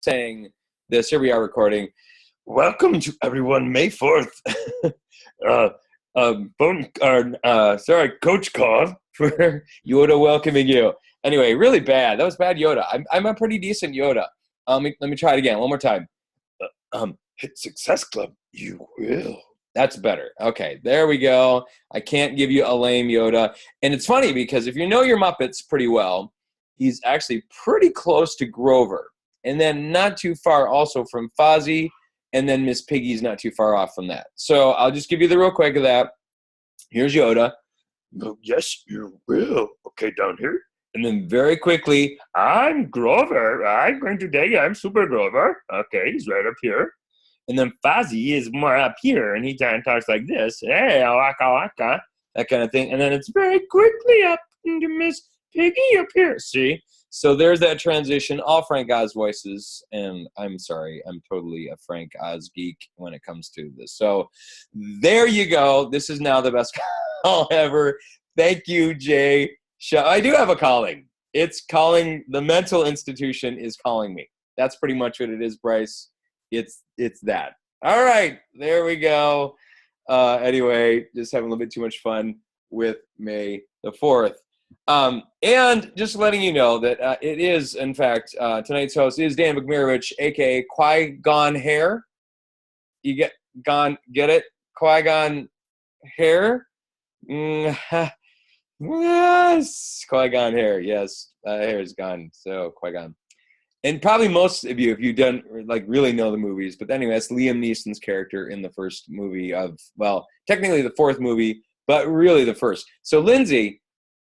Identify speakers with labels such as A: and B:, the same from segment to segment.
A: saying this. Here we are recording. Welcome to everyone, May 4th. Coach called for Yoda welcoming you. Anyway, really bad. That was bad Yoda. I'm a pretty decent Yoda. Let me try it again. One more time. Hit Success Club. You will. That's better. Okay, there we go. I can't give you a lame Yoda. And it's funny because if you know your Muppets pretty well, he's actually pretty close to Grover. And then not too far also from Fozzie. And then Miss Piggy's not too far off from that. So I'll just give you the real quick of that. Here's Yoda. Oh, yes, you will. Okay, down here. And then very quickly, I'm Grover. I'm going to tell you I'm Super Grover. Okay, he's right up here. And then Fozzie is more up here, and he talks like this. Hey, waka waka, that kind of thing. And then it's very quickly up into Miss Piggy up here. See? So there's that transition, all Frank Oz voices. And I'm sorry, I'm totally a Frank Oz geek when it comes to this. So there you go. This is now the best call ever. Thank you, Jay. I do have a calling. It's calling. The mental institution is calling me. That's pretty much what it is, Bryce. It's that. All right, there we go. Anyway, just having a little bit too much fun with May the 4th. And just letting you know that it is, in fact, tonight's host is Dan McMirovich, a.k.a. Qui-Gon Hair. You get it? Qui-Gon Hair? Yes, Qui-Gon Hair. Yes, hair is gone. So Qui-Gon. And probably most of you, if you don't really know the movies, but anyway, that's Liam Neeson's character in the first movie of, well, technically the fourth movie, but really the first. So Lindsay,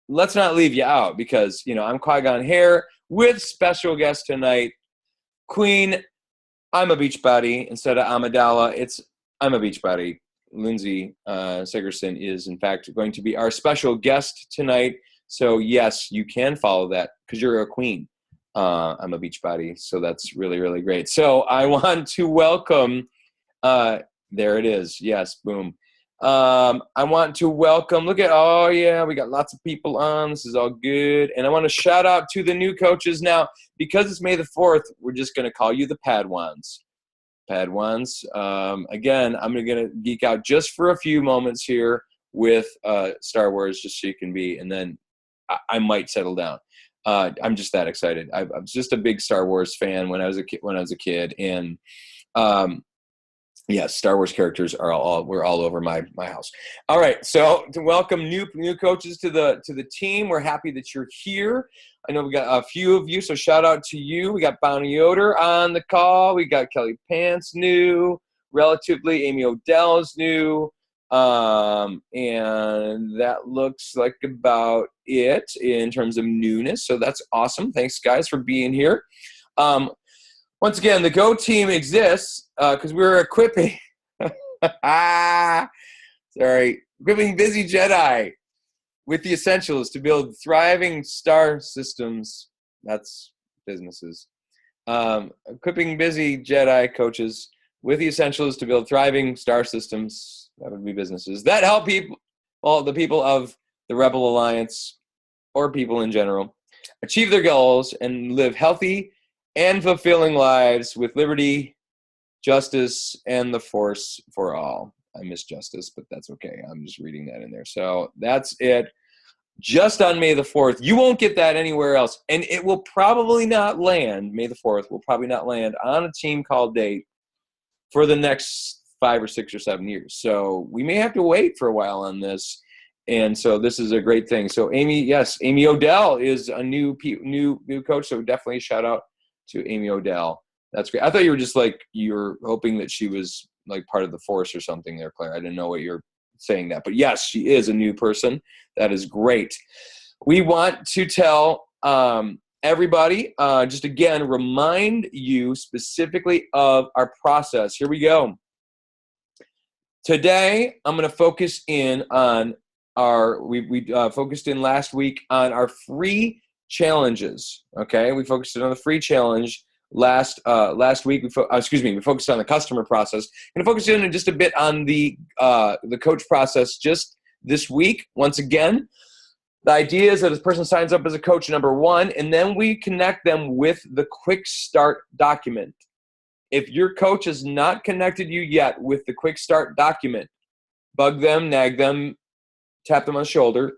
A: let's not leave you out because, I'm Qui-Gon Hair with special guest tonight, Queen I'm a Beachbody instead of Amidala. I'm a Beachbody. Lindsay Sigerson is, in fact, going to be our special guest tonight. So, yes, you can follow that because you're a queen. I'm a Beachbody, so that's really, really great. So I want to welcome, there it is. Yes, boom. I want to welcome, we got lots of people on. This is all good. And I want to shout out to the new coaches. Now, because it's May the 4th, we're just going to call you the Padwans. Again, I'm going to geek out just for a few moments here with Star Wars, just so you can be, and then I might settle down. I'm just that excited. I was just a big Star Wars fan when I was a kid, and yes, Star Wars characters were all over my house. All right, so to welcome new coaches to the team. We're happy that you're here. I know we got a few of you, so shout out to you. We got Bonnie Yoder on the call. We got Kelly Pants new, relatively. Amy Odell's new. And that looks like about it in terms of newness. So that's awesome. Thanks, guys, for being here. Once again, the Go team exists because we're equipping. Equipping busy Jedi with the essentials to build thriving star systems. That's businesses. Equipping busy Jedi coaches with the essentials to build thriving star systems. That would be businesses that help people, the people of the Rebel Alliance or people in general, achieve their goals and live healthy and fulfilling lives with liberty, justice, and the Force for all. I miss justice, but that's okay. I'm just reading that in there. So that's it. Just on May the 4th. You won't get that anywhere else. And it will probably not land, May the 4th, will probably not land on a team call date for the next 5 or 6 or 7 years. So we may have to wait for a while on this. And so this is a great thing. So Amy Odell is a new coach. So definitely shout out to Amy Odell. That's great. I thought you were just you were hoping that she was part of the Force or something there, Claire. I didn't know what you're saying that, but yes, she is a new person. That is great. We want to tell everybody, just again, remind you specifically of our process. Here we go. Today, I'm going to focus in on we focused in last week on our free challenges. Okay, we focused on the free challenge last week. We focused on the customer process. I'm going to focus in just a bit on the coach process just this week. Once again, The idea is that this person signs up as a coach, number one, and then we connect them with the quick start document. If your coach has not connected you yet with the quick start document, bug them, nag them, tap them on the shoulder.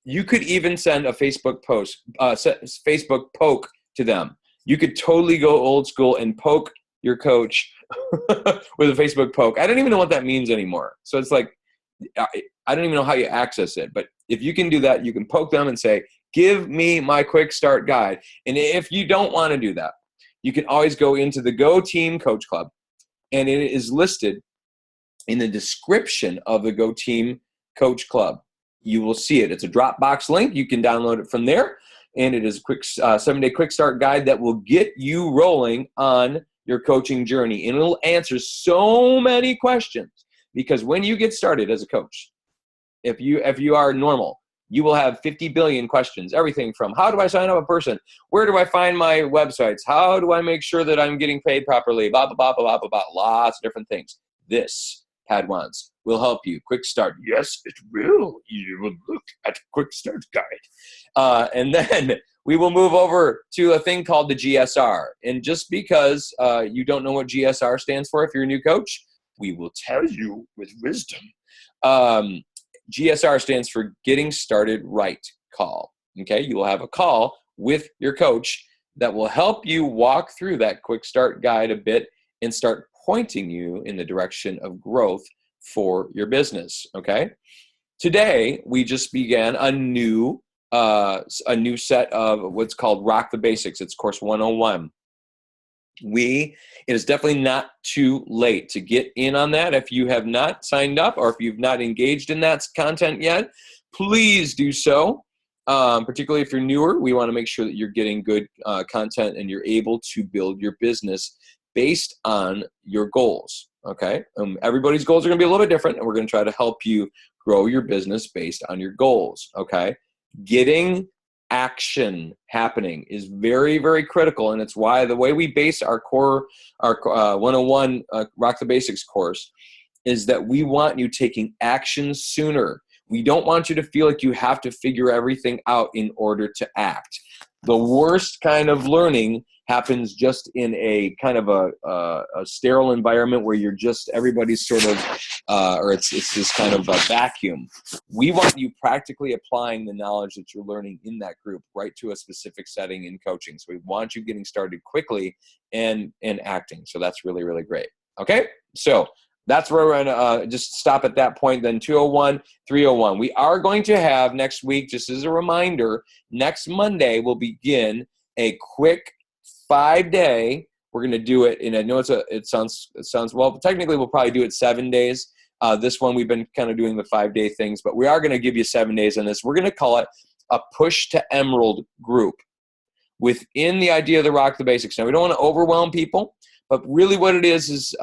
A: You could even send a Facebook post, Facebook poke to them. You could totally go old school and poke your coach with a Facebook poke. I don't even know what that means anymore. So it's like, I don't even know how you access it. But if you can do that, you can poke them and say, give me my quick start guide. And if you don't want to do that, you can always go into the Go Team Coach Club, and it is listed in the description of the Go Team Coach Club. You will see it. It's a Dropbox link. You can download it from there, and it is a quick 7-day quick start guide that will get you rolling on your coaching journey, and it'll answer so many questions. Because when you get started as a coach, if you are normal, you will have 50 billion questions. Everything from how do I sign up a person? Where do I find my websites? How do I make sure that I'm getting paid properly? Blah, blah, blah, blah, blah, blah. Lots of different things. This, Padawans, will help you. Quick start. Yes, it will. You will look at quick start guide. And then we will move over to a thing called the GSR. And just because you don't know what GSR stands for if you're a new coach, we will tell you with wisdom. GSR stands for Getting Started Right Call. Okay, you will have a call with your coach that will help you walk through that quick start guide a bit and start pointing you in the direction of growth for your business. Okay, today we just began a new set of what's called Rock the Basics. It's course 101. It is definitely not too late to get in on that. If you have not signed up or if you've not engaged in that content yet, please do so. Particularly if you're newer, we want to make sure that you're getting good content and you're able to build your business based on your goals. Okay, everybody's goals are going to be a little bit different, and we're going to try to help you grow your business based on your goals. Okay, getting action happening is very, very critical, and it's why the way we base our 101 Rock the Basics course is that we want you taking action sooner. We don't want you to feel like you have to figure everything out in order to act. The worst kind of learning happens just in a kind of a sterile environment where you're just, everybody's sort of, or it's this kind of a vacuum. We want you practically applying the knowledge that you're learning in that group right to a specific setting in coaching. So we want you getting started quickly and acting. So that's really, really great. Okay, so that's where we're going to just stop at that point. Then 201, 301. We are going to have next week, just as a reminder, next Monday we'll begin a quick 5-day. We're going to do it, and I know it sounds well. Technically, we'll probably do it 7 days. This one we've been kind of doing the 5-day things, but we are going to give you 7 days on this. We're going to call it a Push to Emerald group within the idea of the Rock the Basics. Now, we don't want to overwhelm people, but really what it is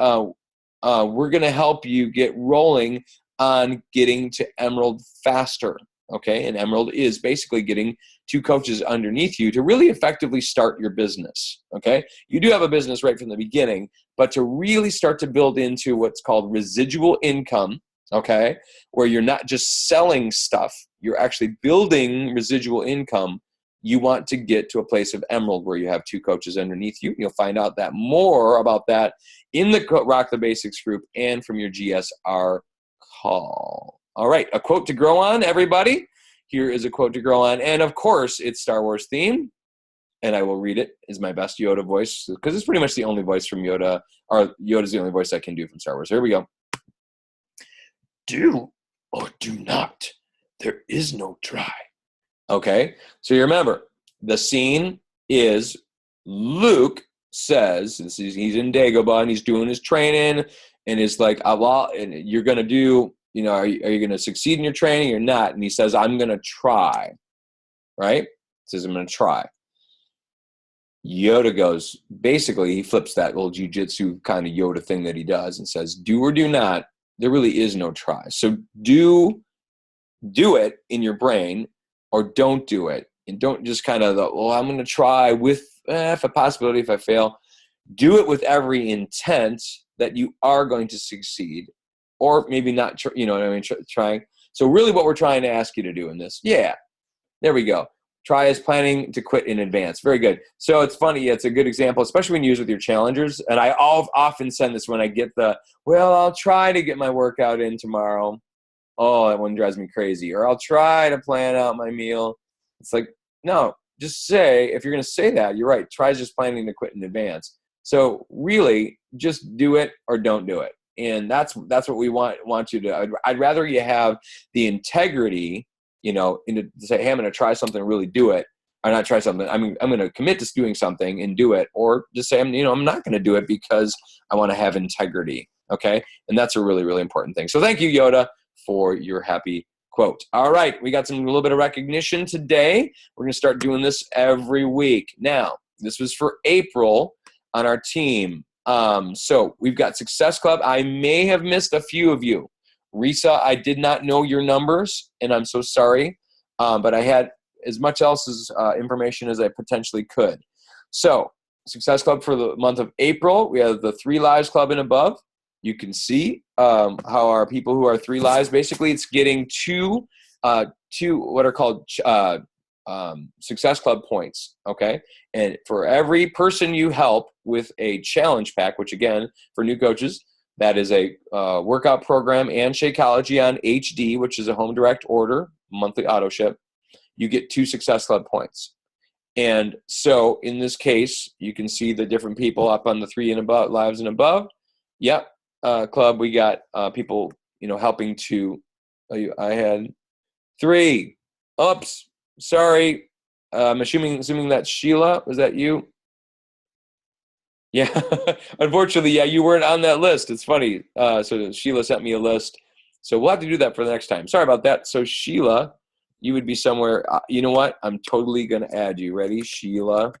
A: we're going to help you get rolling on getting to Emerald faster. Okay, and Emerald is basically getting 2 coaches underneath you to really effectively start your business. Okay, you do have a business right from the beginning, but to really start to build into what's called residual income, okay, where you're not just selling stuff, you're actually building residual income. You want to get to a place of Emerald where you have 2 coaches underneath you. You'll find out that more about that in the Rock the Basics group and from your GSR call. All right, a quote to grow on, everybody. Here is a quote to grow on. And of course, it's Star Wars themed. And I will read it as my best Yoda voice, because it's pretty much the only voice from Yoda, or Yoda's the only voice I can do from Star Wars. Here we go. Do or do not. There is no try. Okay, so you remember, the scene is Luke says, he's in Dagobah and he's doing his training, and it's like, and you're going to do, are you going to succeed in your training or not? And he says, I'm going to try, right? He says, I'm going to try. Yoda goes, basically, he flips that little jujitsu kind of Yoda thing that he does and says, do or do not, there really is no try. So do it in your brain, or don't do it. And don't just kind of, I'm going to try with if a possibility if I fail. Do it with every intent that you are going to succeed, or maybe not, trying. So really what we're trying to ask you to do in this, yeah, there we go. Try is planning to quit in advance. Very good. So it's funny. It's a good example, especially when you use with your challengers. And I often send this when I get well, I'll try to get my workout in tomorrow. Oh, that one drives me crazy. Or I'll try to plan out my meal. It's like, no, just say, if you're going to say that, you're right. Try is just planning to quit in advance. So really, just do it or don't do it. And that's what we want you to. I'd rather you have the integrity, to say, hey, I'm going to try something, really do it, or not try something. I'm going to commit to doing something and do it, or just say, I'm not going to do it because I want to have integrity. Okay, and that's a really, really important thing. So thank you, Yoda, for your happy quote. All right, we got a little bit of recognition today. We're going to start doing this every week. Now, this was for April on our team. So we've got Success Club. I may have missed a few of you. Risa, I did not know your numbers, and I'm so sorry, but I had as much else's information as I potentially could. So Success Club for the month of April, we have the 3 Lives Club and above. You can see how our people who are 3 Lives, basically it's getting two what are called Success Club points, okay? And for every person you help with a challenge pack, which again, for new coaches, that is a workout program and Shakeology on HD, which is a home direct order, monthly auto ship, you get 2 Success Club points. And so in this case, you can see the different people up on the 3 and above, Lives and above. Yep, club, we got people, helping to, I had 3. Oops, sorry. I'm assuming that's Sheila. Was that you? Yeah. Unfortunately, yeah, you weren't on that list. It's funny. So Sheila sent me a list. So we'll have to do that for the next time. Sorry about that. So Sheila, you would be somewhere. You know what? I'm totally going to add you. Ready? Sheila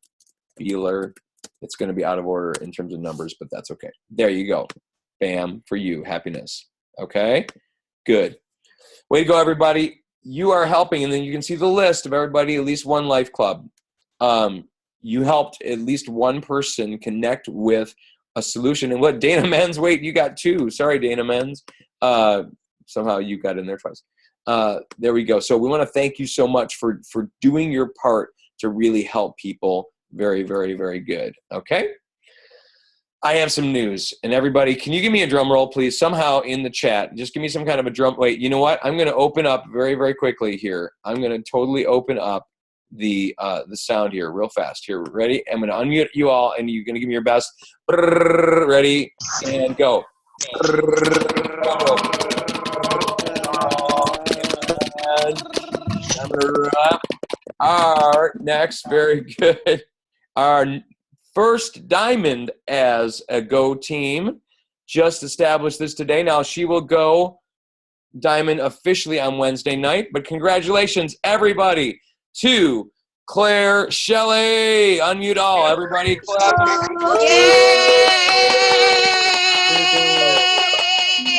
A: Beeler. It's going to be out of order in terms of numbers, but that's okay. There you go. Bam, for you. Happiness. Okay? Good. Way to go, everybody. You are helping, and then you can see the list of everybody, at least one life club. You helped at least one person connect with a solution. And what, Dana Menz, wait, you got 2. Sorry, Dana Menz. Somehow you got in there twice. There we go. So we want to thank you so much for doing your part to really help people. Very, very, very good. Okay? I have some news. And everybody, can you give me a drum roll, please? Somehow in the chat. Just give me some kind of a drum. Wait, you know what? I'm going to open up very, very quickly here. I'm going to totally open up the sound here real fast. Here, ready? I'm going to unmute you all, and you're going to give me your best. Ready? And go. Our next, very good. Our first diamond as a Go team just established this today. Now she will go diamond officially on Wednesday night, but congratulations everybody to Claire Shelley. Unmute all, everybody clap.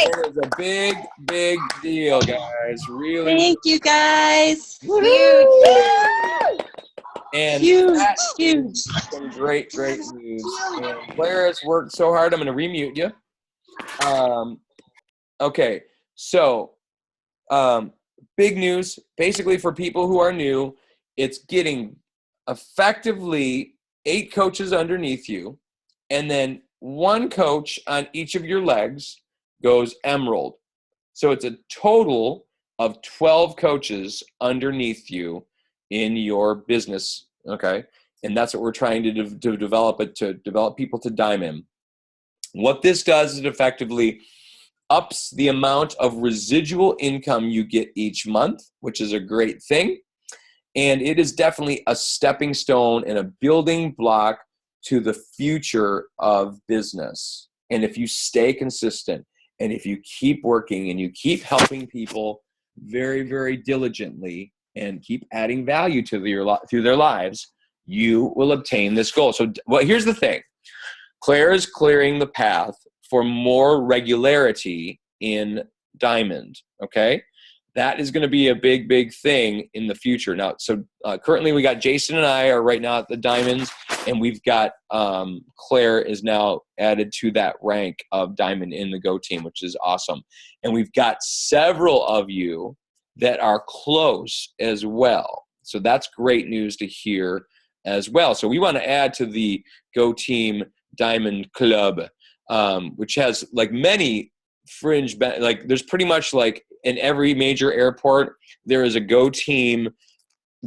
A: It is a big, big deal, guys. Really.
B: Thank you, guys.
C: Huge.
A: And
B: Huge.
A: Some great, great news. And Claire has worked so hard. I'm going to remute you. Okay, so big news. Basically, for people who are new, it's getting effectively 8 coaches underneath you, and then 1 coach on each of your legs goes emerald. So it's a total of 12 coaches underneath you in your business, okay? And that's what we're trying to develop people to diamond. What this does is it effectively ups the amount of residual income you get each month, which is a great thing. And it is definitely a stepping stone and a building block to the future of business. And if you stay consistent, and if you keep working and you keep helping people very, very diligently and keep adding value to their lives, you will obtain this goal. So, well, here's the thing. Claire is clearing the path for more regularity in Diamond, okay? That is going to be a big, big thing in the future. Now, so currently we got Jason and I are right now at the Diamonds, and we've got Claire is now added to that rank of Diamond in the Go team, which is awesome. And we've got several of you that are close as well. So that's great news to hear as well. So we want to add to the Go Team Diamond Club, which has like many fringe, like there's pretty much like in every major airport, there is a Go Team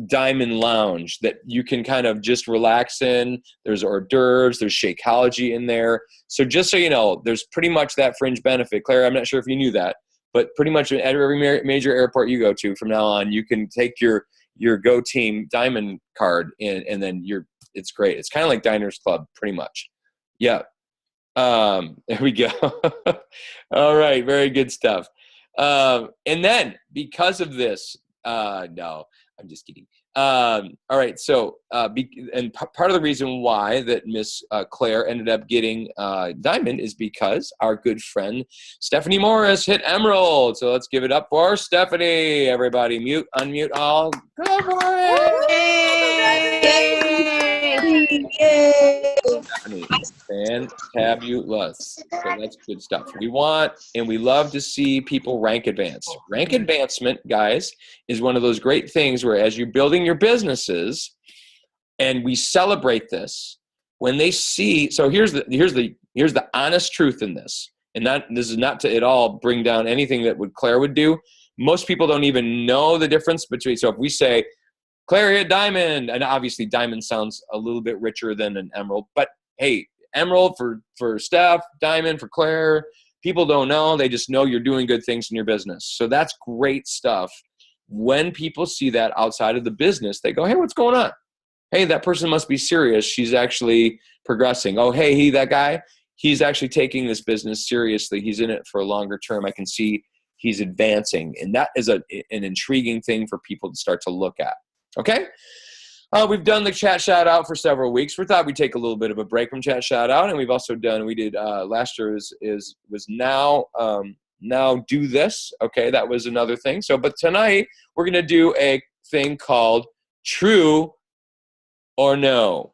A: Diamond Lounge that you can kind of just relax in. There's hors d'oeuvres, there's Shakeology in there. So just so you know, there's pretty much that fringe benefit. Claire, I'm not sure if you knew that, but pretty much at every major airport you go to from now on, you can take your Go Team Diamond card in, and then it's great. It's kind of like Diners Club, pretty much. Yeah. There we go. All right. Very good stuff. And then because of this, no, I'm just kidding. All right. So, part of the reason why that Miss Claire ended up getting Diamond is because our good friend Stephanie Morris hit Emerald. So let's give it up for Stephanie. Everybody, unmute all. Go for it!
B: Yay!
A: Stephanie, fantabulous. So that's good stuff. We want and we love to see people rank advance. Rank advancement, guys, is one of those great things where as you're building your businesses, and we celebrate this, when they see, so here's the honest truth in this, and this is not to at all bring down anything that Claire would do. Most people don't even know the difference between, so if we say, Claire hit Diamond, and obviously Diamond sounds a little bit richer than an Emerald, but hey, Emerald for Steph, Diamond for Claire, people don't know, they just know you're doing good things in your business. So that's great stuff. When people see that outside of the business, they go, hey, what's going on? Hey, that person must be serious. She's actually progressing. Oh, hey, that guy, he's actually taking this business seriously. He's in it for a longer term. I can see he's advancing. And that is an intriguing thing for people to start to look at. Okay? We've done the chat shout out for several weeks. We thought we'd take a little bit of a break from chat shout out, and we've also done, we did last year was now do this. Okay, that was another thing. So, but tonight we're gonna do a thing called True or No.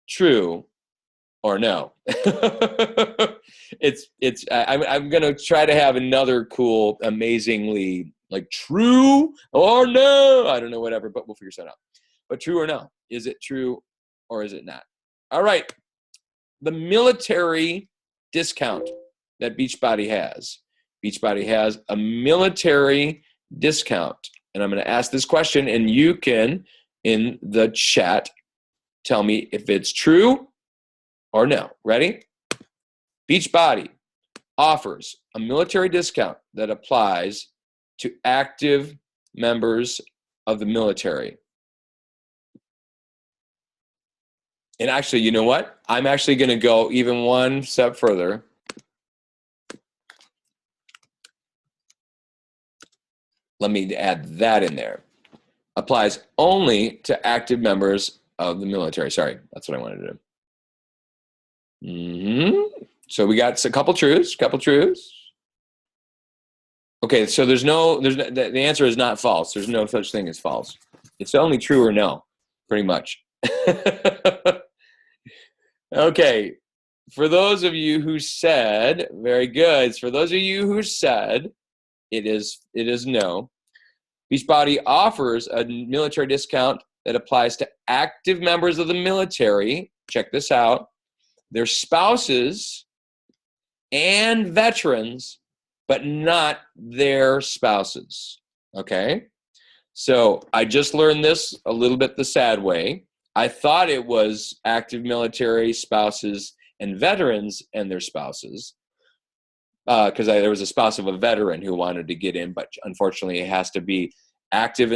A: True or No. I'm gonna try to have another cool, amazingly like true or no. I don't know, whatever, but we'll figure something out. But true or no? Is it true or is it not? All right. The military discount that Beachbody has. Beachbody has a military discount. And I'm going to ask this question, and you can, in the chat, tell me if it's true or no. Ready? Beachbody offers a military discount that applies to active members of the military. And actually, you know what? I'm actually going to go even one step further. Let me add that in there. Applies only to active members of the military. Sorry, that's what I wanted to do. So we got a couple truths, Okay, so the answer is not false. There's no such thing as false. It's only true or no, pretty much. Okay, for those of you who said, very good. For those of you who said it is no, Beachbody offers a military discount that applies to active members of the military. Check this out. Their spouses and veterans, but not their spouses. Okay? So I just learned this a little bit the sad way. I thought it was active military spouses and veterans and their spouses, because there was a spouse of a veteran who wanted to get in, but unfortunately it has to be active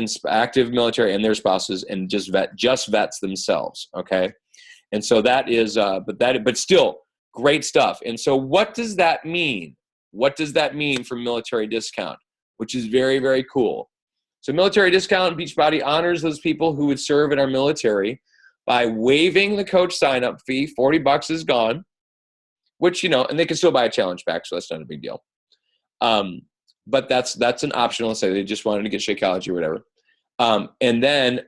A: military and their spouses, and just vets themselves. Okay, and so that is, but still great stuff. And so what does that mean? What does that mean for military discount? Which is very, very cool. So military discount, Beachbody honors those people who would serve in our military by waiving the coach sign-up fee. $40 is gone, which, and they can still buy a challenge pack, so that's not a big deal. But that's an optional. Say they just wanted to get Shakeology or whatever. And then,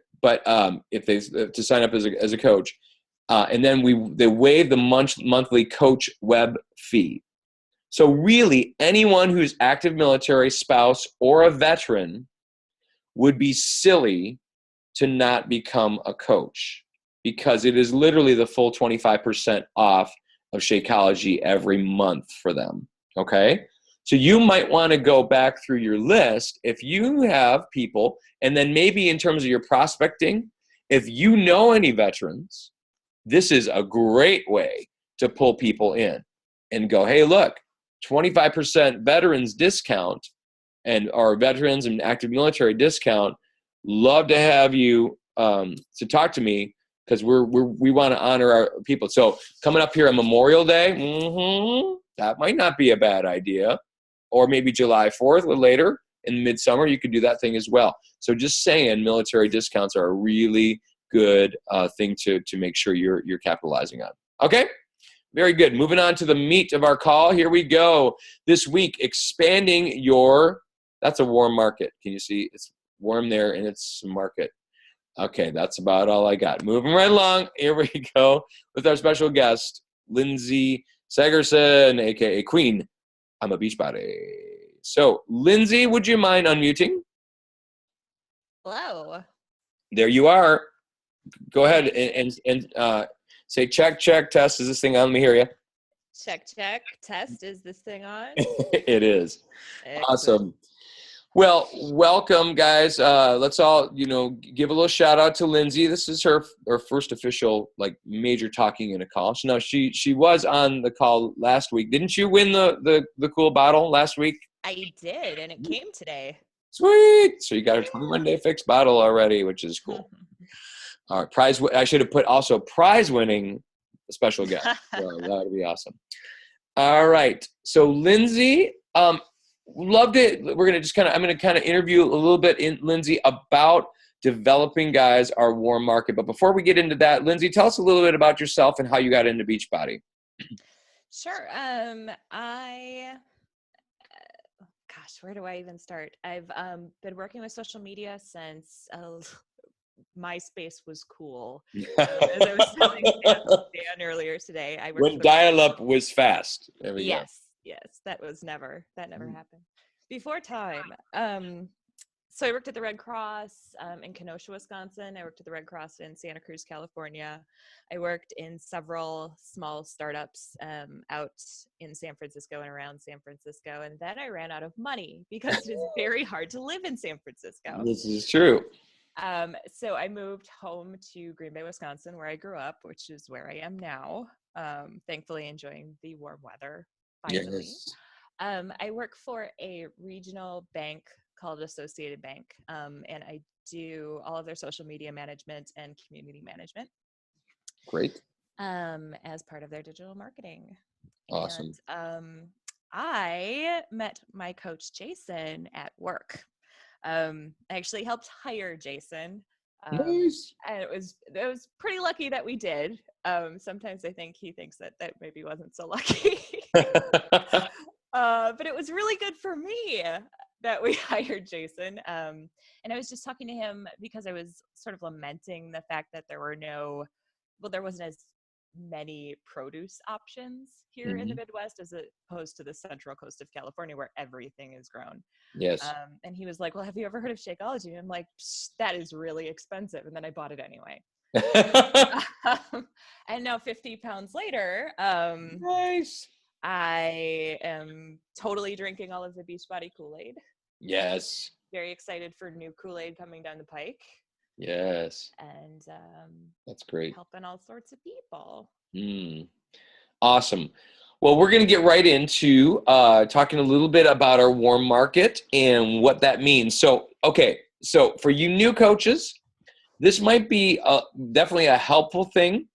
A: if they to sign up as a coach, and then they waive the monthly coach web fee. So really, anyone who's active military, spouse, or a veteran would be silly to not become a coach, because it is literally the full 25% off of Shakeology every month for them, okay? So you might want to go back through your list if you have people, and then maybe in terms of your prospecting, if you know any veterans, this is a great way to pull people in and go, hey, look, 25% veterans discount and our veterans and active military discount. Love to have you to talk to me, because we want to honor our people. So coming up here on Memorial Day, that might not be a bad idea. Or maybe July 4th or later in midsummer, you could do that thing as well. So just saying, military discounts are a really good thing to make sure you're capitalizing on. Okay? Very good. Moving on to the meat of our call. Here we go. This week, expanding your, that's a warm market. Can you see? It's warm there and it's market. Okay, that's about all I got. Moving right along. Here we go with our special guest, Lindsay Segerson, aka Queen. I'm a Beachbody. So, Lindsay, would you mind unmuting?
C: Hello.
A: There you are. Go ahead and say check, test. Is this thing on? Let me hear you.
C: Check. Test. Is this thing on?
A: It is.
C: Excellent.
A: Awesome. Well, welcome, guys. Let's all, give a little shout out to Lindsay. This is her first official, major talking in a call. So, no, she was on the call last week. Didn't you win the cool bottle last week?
C: I did, and it came today.
A: Sweet. So you got a 21-day fixed bottle already, which is cool. All right, prize. I should have put also prize-winning special guest. So that would be awesome. All right. So Lindsay, loved it. I'm going to kind of interview a little bit in Lindsay about developing, guys, our warm market. But before we get into that, Lindsay, tell us a little bit about yourself and how you got into Beachbody.
C: Sure. Gosh, where do I even start? I've been working with social media since MySpace was cool. As I was telling Dan earlier today, I worked
A: when dial-up was fast. There we go.
C: Yes, that never happened before time. So I worked at the Red Cross in Kenosha, Wisconsin. I worked at the Red Cross in Santa Cruz, California. I worked in several small startups out in San Francisco and around San Francisco. And then I ran out of money because it is very hard to live in San Francisco.
A: This is true.
C: So I moved home to Green Bay, Wisconsin, where I grew up, which is where I am now. Thankfully enjoying the warm weather. Finally.
A: Yes.
C: I work for a regional bank called Associated Bank, and I do all of their social media management and community management.
A: Great.
C: As part of their digital marketing.
A: Awesome.
C: And I met my coach Jason at work. I actually helped hire Jason.
A: Nice.
C: And it was pretty lucky that we did. Sometimes I think he thinks that maybe wasn't so lucky. But it was really good for me that we hired Jason. And I was just talking to him because I was sort of lamenting the fact that there wasn't as many produce options here in the Midwest as opposed to the central coast of California where everything is grown.
A: Yes.
C: And he was like, well, have you ever heard of Shakeology? And I'm like, that is really expensive. And then I bought it anyway. And now 50 pounds later,
A: nice.
C: I am totally drinking all of the Beachbody Kool-Aid.
A: Yes.
C: Very excited for new Kool-Aid coming down the pike.
A: Yes.
C: And
A: that's great.
C: Helping all sorts of people.
A: Awesome. Well, we're going to get right into talking a little bit about our warm market and what that means. So, okay. So for you new coaches, this might be definitely a helpful thing.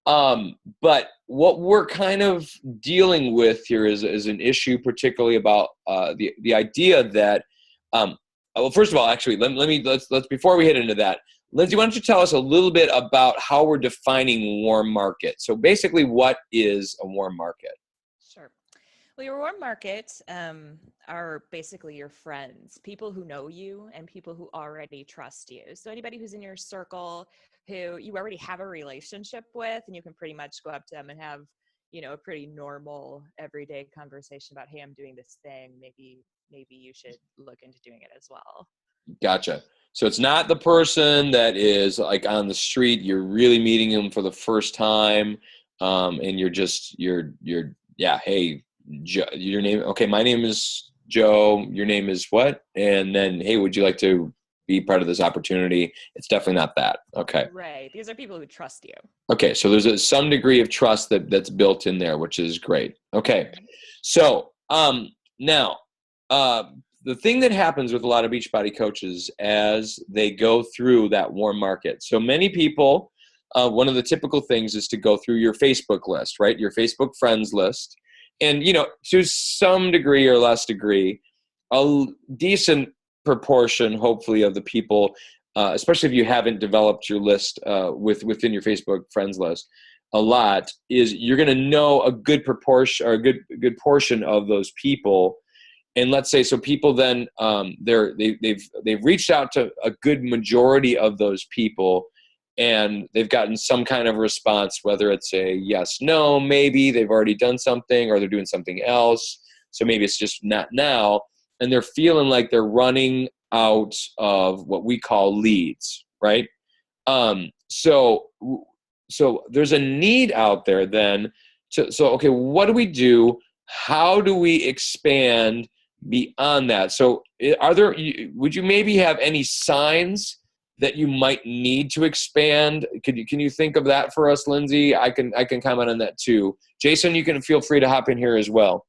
A: But what we're kind of dealing with here is an issue, particularly about the idea that, well, first of all, actually, let's before we hit into that, Lindsay, why don't you tell us a little bit about how we're defining warm market? So basically, what is a warm market?
C: Sure. Well, your warm market are basically your friends, people who know you and people who already trust you. So anybody who's in your circle who you already have a relationship with, and you can pretty much go up to them and have, a pretty normal everyday conversation about, hey, I'm doing this thing. Maybe you should look into doing it as well.
A: Gotcha. So it's not the person that is like on the street. You're really meeting them for the first time, and hey, Joe, your name. Okay, my name is Joe. Your name is what? And then, hey, would you like to be part of this opportunity? It's definitely not that. Okay.
C: Right. These are people who trust you.
A: Okay. So there's some degree of trust that's built in there, which is great. Okay. So now. The thing that happens with a lot of Beachbody coaches as they go through that warm market. So many people, one of the typical things is to go through your Facebook list, right? Your Facebook friends list. And, to some degree or less degree, a decent proportion, hopefully, of the people, especially if you haven't developed your list within your Facebook friends list a lot, is you're going to know a good proportion or a good portion of those people. And let's say, so people then they've reached out to a good majority of those people, and they've gotten some kind of response, whether it's a yes, no, maybe they've already done something or they're doing something else. So maybe it's just not now, and they're feeling like they're running out of what we call leads, right? So there's a need out there then. Okay, what do we do? How do we expand beyond that? So would you maybe have any signs that you might need to expand? Can you think of that for us, Lindsay? I can comment on that too. Jason, you can feel free to hop in here as well.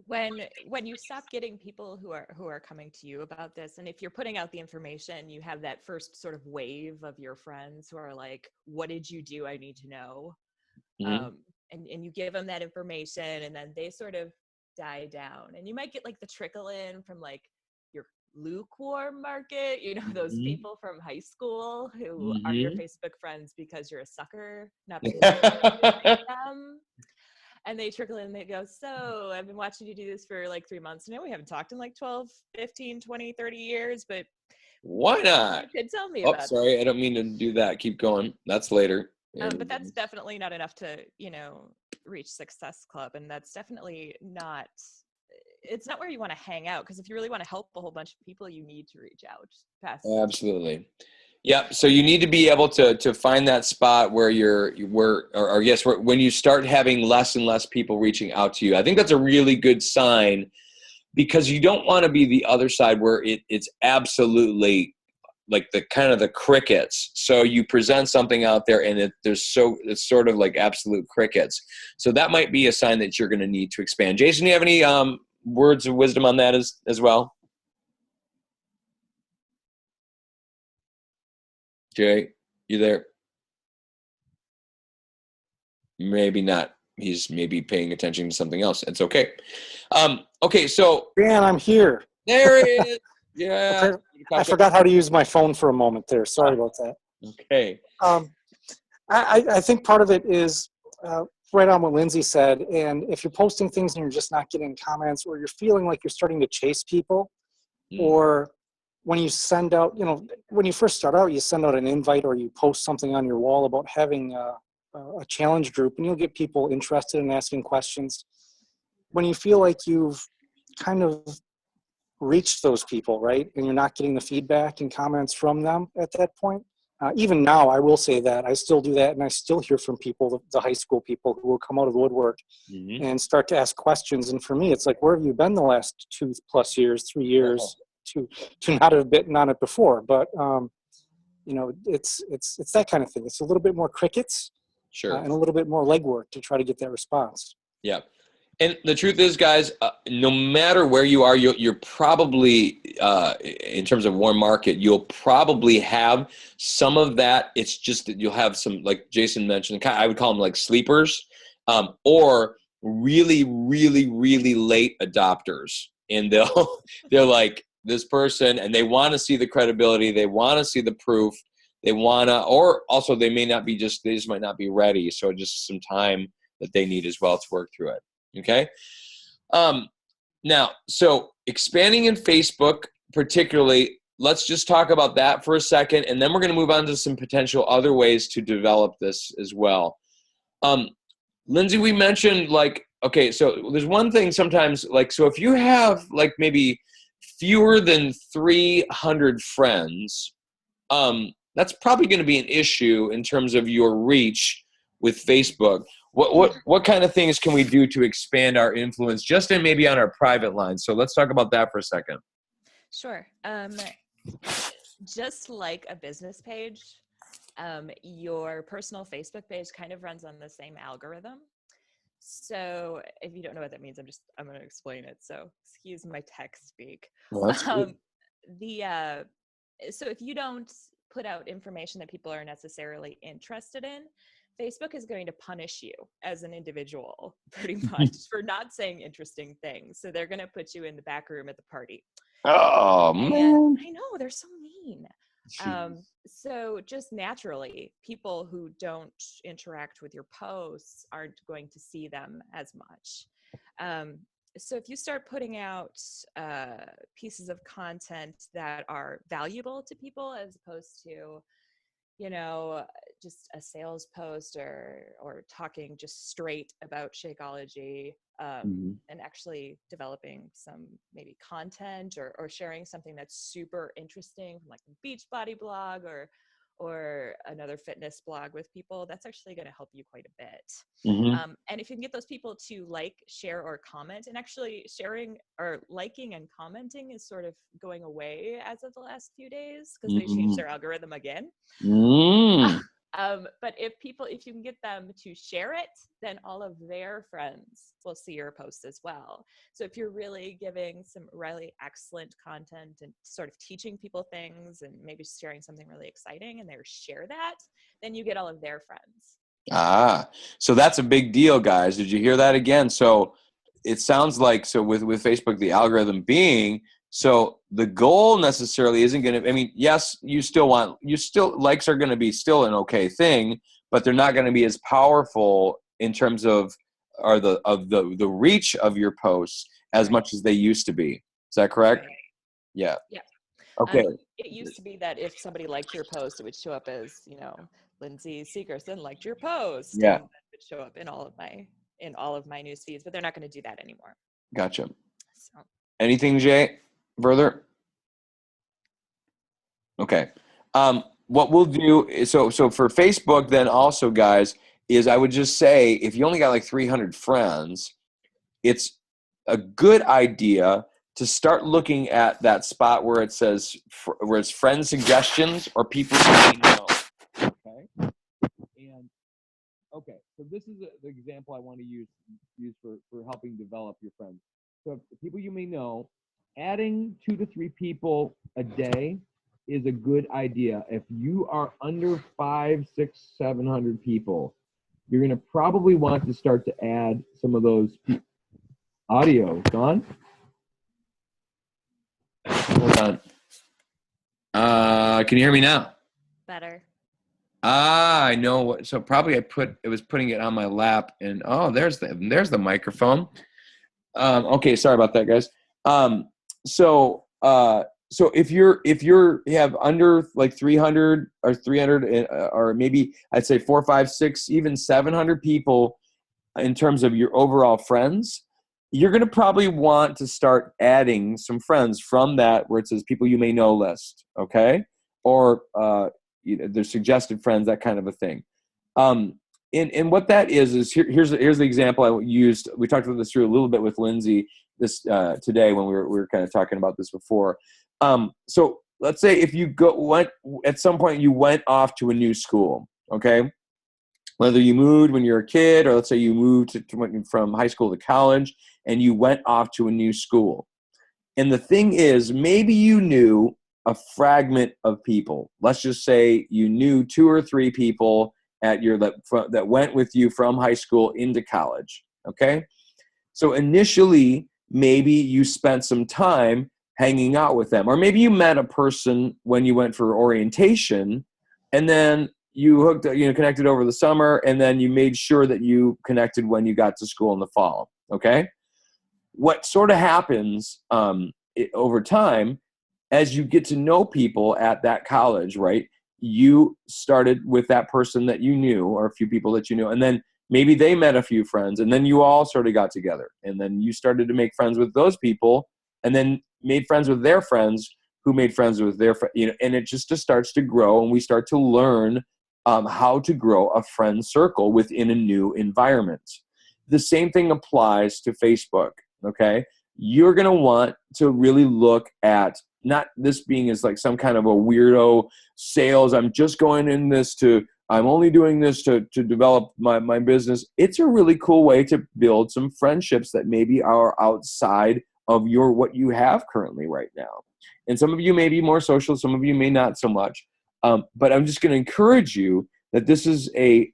C: When you stop getting people who are coming to you about this, and if you're putting out the information, you have that first sort of wave of your friends who are like, what did you do? I need to know.
A: Mm-hmm.
C: And you give them that information, and then they sort of die down, and you might get like the trickle in from like your lukewarm market, those
A: Mm-hmm.
C: people from high school who
A: Mm-hmm.
C: are your Facebook friends because you're a sucker, not because you're them. And they trickle in and they go, so I've been watching you do this for like 3 months now. We haven't talked in like 12, 15, 20, 30 years, but
A: why not?
C: You could tell me about
A: sorry, I don't mean to do that. Keep going. That's later.
C: But that's definitely not enough to, reach Success Club. And that's definitely not, it's not where you want to hang out. Because if you really want to help a whole bunch of people, you need to reach out past.
A: Absolutely. Yeah. So you need to be able to find that spot where when you start having less and less people reaching out to you. I think that's a really good sign, because you don't want to be the other side where it's absolutely like the kind of the crickets. So you present something out there and it's sort of like absolute crickets. So that might be a sign that you're going to need to expand. Jason, do you have any words of wisdom on that as well? Jay, you there? Maybe not. He's maybe paying attention to something else. It's okay. Okay, so
D: Dan, I'm here.
A: there it is. Yeah.
D: Okay. I forgot how to use my phone for a moment there. Sorry about that.
A: Okay.
D: I think part of it is right on what Lindsay said. And if you're posting things and you're just not getting comments, or you're feeling like you're starting to chase people, or when you send out, when you first start out, you send out an invite or you post something on your wall about having a challenge group, and you'll get people interested in asking questions. When you feel like you've kind of reached those people, right, and you're not getting the feedback and comments from them at that point. Even now, I will say that I still do that, and I still hear from people, the high school people, who will come out of the woodwork and start to ask questions. And for me, it's like, where have you been the last 2+ years, 3 years, to not have bitten on it before? But it's that kind of thing. It's a little bit more crickets,
A: sure,
D: and a little bit more legwork to try to get that response.
A: Yeah. And the truth is, guys, no matter where you are, you're probably, in terms of warm market, you'll probably have some of that. It's just that you'll have some, like Jason mentioned, I would call them like sleepers, or really, really, really late adopters. And they're like this person, and they want to see the credibility. They want to see the proof. They want to, or also they just might not be ready. So just some time that they need as well to work through it. Okay. Now, so expanding in Facebook, particularly, let's just talk about that for a second, and then we're going to move on to some potential other ways to develop this as well. Lindsay, we mentioned like, okay, so there's one thing sometimes, like, so if you have like maybe fewer than 300 friends, that's probably going to be an issue in terms of your reach with Facebook. What kind of things can we do to expand our influence just in maybe on our private line? So let's talk about that for a second.
C: Sure. Just like a business page, your personal Facebook page kind of runs on the same algorithm. So if you don't know what that means, I'm going to explain it. So excuse my tech speak.
A: Well, that's good.
C: So if you don't put out information that people are necessarily interested in, Facebook is going to punish you as an individual pretty much for not saying interesting things. So they're going to put you in the back room at the party.
A: Oh, man.
C: And I know, they're so mean. So just naturally, people who don't interact with your posts aren't going to see them as much. So if you start putting out pieces of content that are valuable to people as opposed to, you know, just a sales post or talking just straight about Shakeology, and actually developing some maybe content or sharing something that's super interesting from like a Beachbody blog or another fitness blog with people, that's actually going to help you quite a bit. And if you can get those people to like, share, or comment, and actually sharing or liking and commenting is sort of going away as of the last few days because they changed their algorithm again. But if you can get them to share it, then all of their friends will see your post as well. So if you're really giving some really excellent content and sort of teaching people things and maybe sharing something really exciting and they share that, then you get all of their friends.
A: So that's a big deal, guys. Did you hear that again? So it sounds like, so with Facebook, the algorithm being, so the goal necessarily isn't going to, I mean, yes, likes are going to be still an okay thing, but they're not going to be as powerful in terms of the reach of your posts as much as they used to be. Is that correct?
C: Right.
A: Yeah.
C: Yeah.
A: Okay.
C: It used to be that if somebody liked your post, it would show up as, Lindsay Segerson liked your post.
A: Yeah.
C: And that would show up in all of my news feeds, but they're not going to do that anymore.
A: Gotcha.
C: So.
A: Anything, Jay? Further? Okay. What we'll do is, so for Facebook then also, guys, is I would just say if you only got like 300 friends, it's a good idea to start looking at that spot where it says, where it's friend suggestions or people you may know. Okay. And okay, so this is the example I want to use for helping develop your friends. So people you may know, adding 2 to 3 people a day is a good idea. If you are under 500, 600, 700 people, you're going to probably want to start to add some of those audio. Gone? Hold on. Can you hear me now?
C: Better.
A: I know what. So probably I was putting it on my lap, and there's the microphone. Okay, sorry about that, guys. So if you have under like 300 or 300 or maybe I'd say 4, 5, 6, even 700 people in terms of your overall friends, you're going to probably want to start adding some friends from that where it says people you may know list, okay? Or there's suggested friends, that kind of a thing. And what that is here's the example I used. We talked about this through a little bit with Lindsay this today when we were kind of talking about this before. So let's say if you went at some point you went off to a new school, okay? Whether you moved when you're a kid or let's say you moved from high school to college and you went off to a new school. And the thing is, maybe you knew a fragment of people. Let's just say you knew 2 or 3 people that went with you from high school into college, okay? So initially, maybe you spent some time hanging out with them. Or maybe you met a person when you went for orientation, and then you connected over the summer, and then you made sure that you connected when you got to school in the fall, okay? What sort of happens over time, as you get to know people at that college, right? You started with that person that you knew or a few people that you knew, and then maybe they met a few friends, and then you all sort of got together, and then you started to make friends with those people, and then made friends with their friends who made friends with their friends, and it just starts to grow, and we start to learn how to grow a friend circle within a new environment. The same thing applies to Facebook, okay? You're going to want to really look at not this being as like some kind of a weirdo sales, I'm just going in this to, I'm only doing this to develop my business. It's a really cool way to build some friendships that maybe are outside of what you have currently right now. And some of you may be more social, some of you may not so much. But I'm just going to encourage you that this is a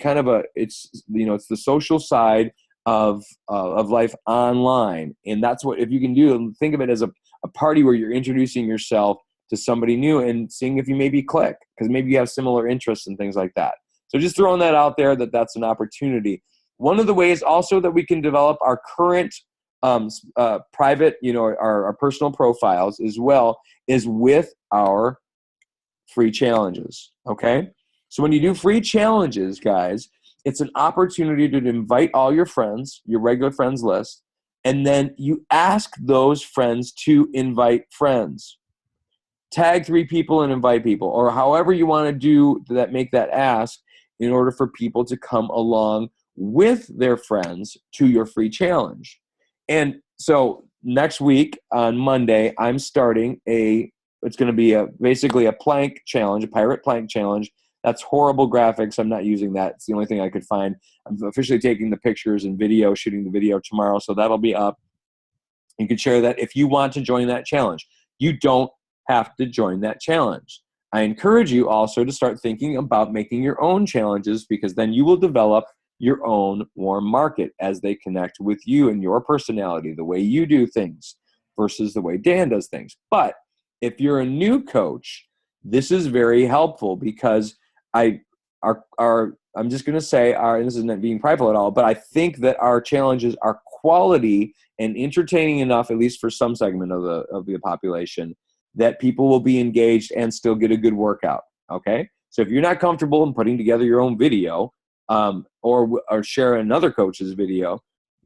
A: kind of it's the social side of life online. And that's what, if you can do, think of it as a party where you're introducing yourself to somebody new and seeing if you maybe click, because maybe you have similar interests and things like that. So just throwing that out there, that's an opportunity. One of the ways also that we can develop our current private, our personal profiles as well, is with our free challenges. Okay. So when you do free challenges, guys, it's an opportunity to invite all your friends, your regular friends list, and then you ask those friends to invite friends. Tag 3 people and invite people, or however you want to do that, make that ask in order for people to come along with their friends to your free challenge. And so next week on Monday, I'm starting it's going to be basically a plank challenge, a pirate plank challenge. That's horrible graphics. I'm not using that. It's the only thing I could find. I'm officially taking the pictures and shooting the video tomorrow. So that'll be up. You can share that if you want to join that challenge. You don't have to join that challenge. I encourage you also to start thinking about making your own challenges, because then you will develop your own warm market as they connect with you and your personality, the way you do things versus the way Dan does things. But if you're a new coach, this is very helpful, because I'm just going to say, and this isn't being prideful at all, but I think that our challenges are quality and entertaining enough, at least for some segment of the population, that people will be engaged and still get a good workout. Okay, so if you're not comfortable in putting together your own video, or share another coach's video,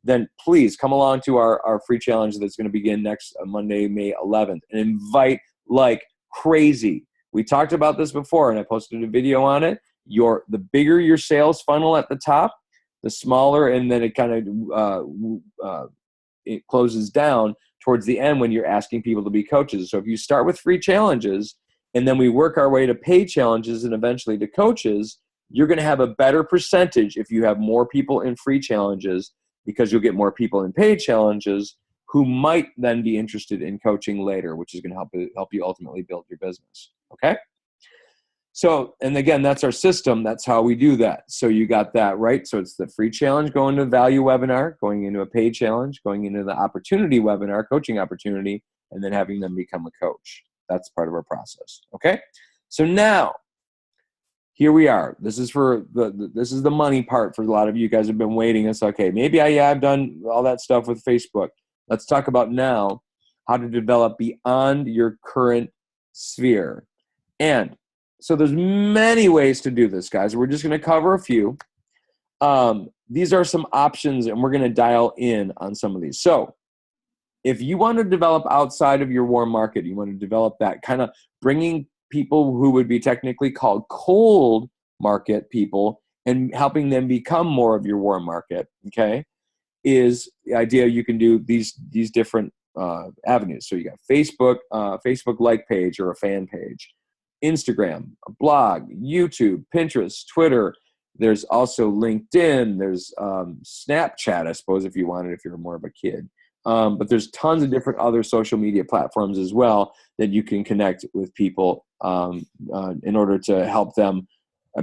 A: then please come along to our free challenge that's going to begin next Monday, May 11th, and invite like crazy. We talked about this before, and I posted a video on it. The bigger your sales funnel at the top, the smaller, and then it kind of it closes down towards the end when you're asking people to be coaches. So if you start with free challenges, and then we work our way to paid challenges and eventually to coaches, you're going to have a better percentage if you have more people in free challenges, because you'll get more people in paid challenges who might then be interested in coaching later, which is going to help you ultimately build your business. Okay? So, and again, that's our system. That's how we do that. So you got that, right? So it's the free challenge going to a value webinar, going into a paid challenge, going into the opportunity webinar, coaching opportunity, and then having them become a coach. That's part of our process. Okay? So now, here we are. This is this is the money part for a lot of you guys have been waiting. It's okay. Maybe I've done all that stuff with Facebook. Let's talk about now how to develop beyond your current sphere. And so there's many ways to do this, guys. We're just going to cover a few. These are some options, and we're going to dial in on some of these. So if you want to develop outside of your warm market, you want to develop that kind of bringing people who would be technically called cold market people and helping them become more of your warm market, okay, is the idea. You can do these different avenues. So you got Facebook like page or a fan page, Instagram, a blog, YouTube, Pinterest, Twitter. There's also LinkedIn. There's Snapchat, I suppose, if you wanted, if you're more of a kid. But there's tons of different other social media platforms as well that you can connect with people in order to help them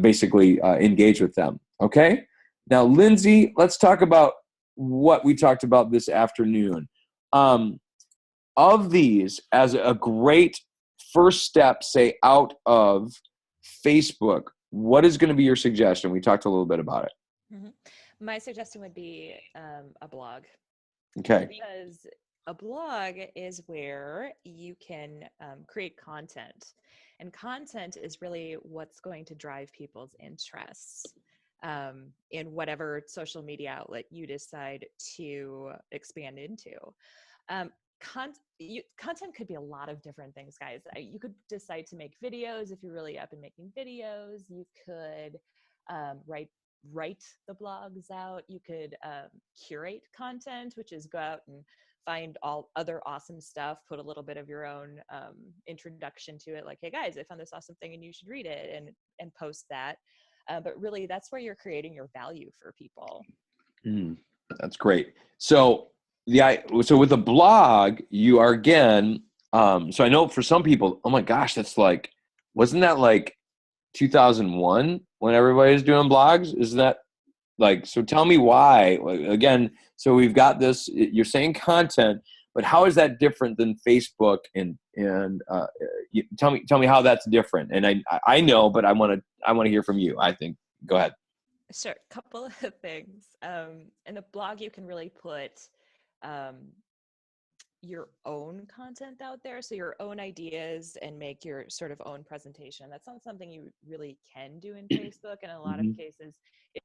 A: basically engage with them. Okay? Now, Lindsay, let's talk about what we talked about this afternoon. Of these, as a great first step, say, out of Facebook, what is going to be your suggestion? We talked a little bit about it.
C: Mm-hmm. My suggestion would be a blog.
A: Okay.
C: Because a blog is where you can create content. And content is really what's going to drive people's interests. in whatever social media outlet you decide to expand into. Um, content could be a lot of different things, guys. You could decide to make videos if you're really up in making videos. You could write the blogs out. You could curate content, which is go out and find all other awesome stuff, put a little bit of your own introduction to it, like, hey guys, I found this awesome thing and you should read it, and post that. But really, that's where you're creating your value for people.
A: That's great. So so with a blog, you are again. So I know for some people, oh my gosh, that's like, wasn't that like 2001 when everybody was doing blogs? Isn't that like? So tell me why. Again, so we've got this. You're saying content, but how is that different than Facebook? And tell me how that's different. And I know, but I want to hear from you. I think. Go ahead.
C: Sure, couple of things. In the blog, you can really put your own content out there, so your own ideas, and make your sort of own presentation. That's not something you really can do in Facebook. In a lot of cases,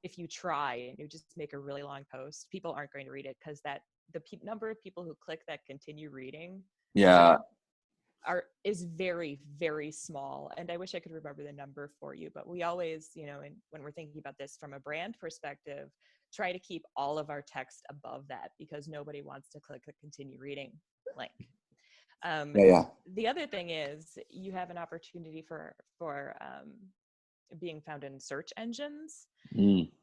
C: if you try and you just make a really long post, people aren't going to read it, because number of people who click that continue reading is very, very small. And I wish I could remember the number for you, but we always, when we're thinking about this from a brand perspective, try to keep all of our text above that, because nobody wants to click the continue reading link. The other thing is, you have an opportunity for being found in search engines.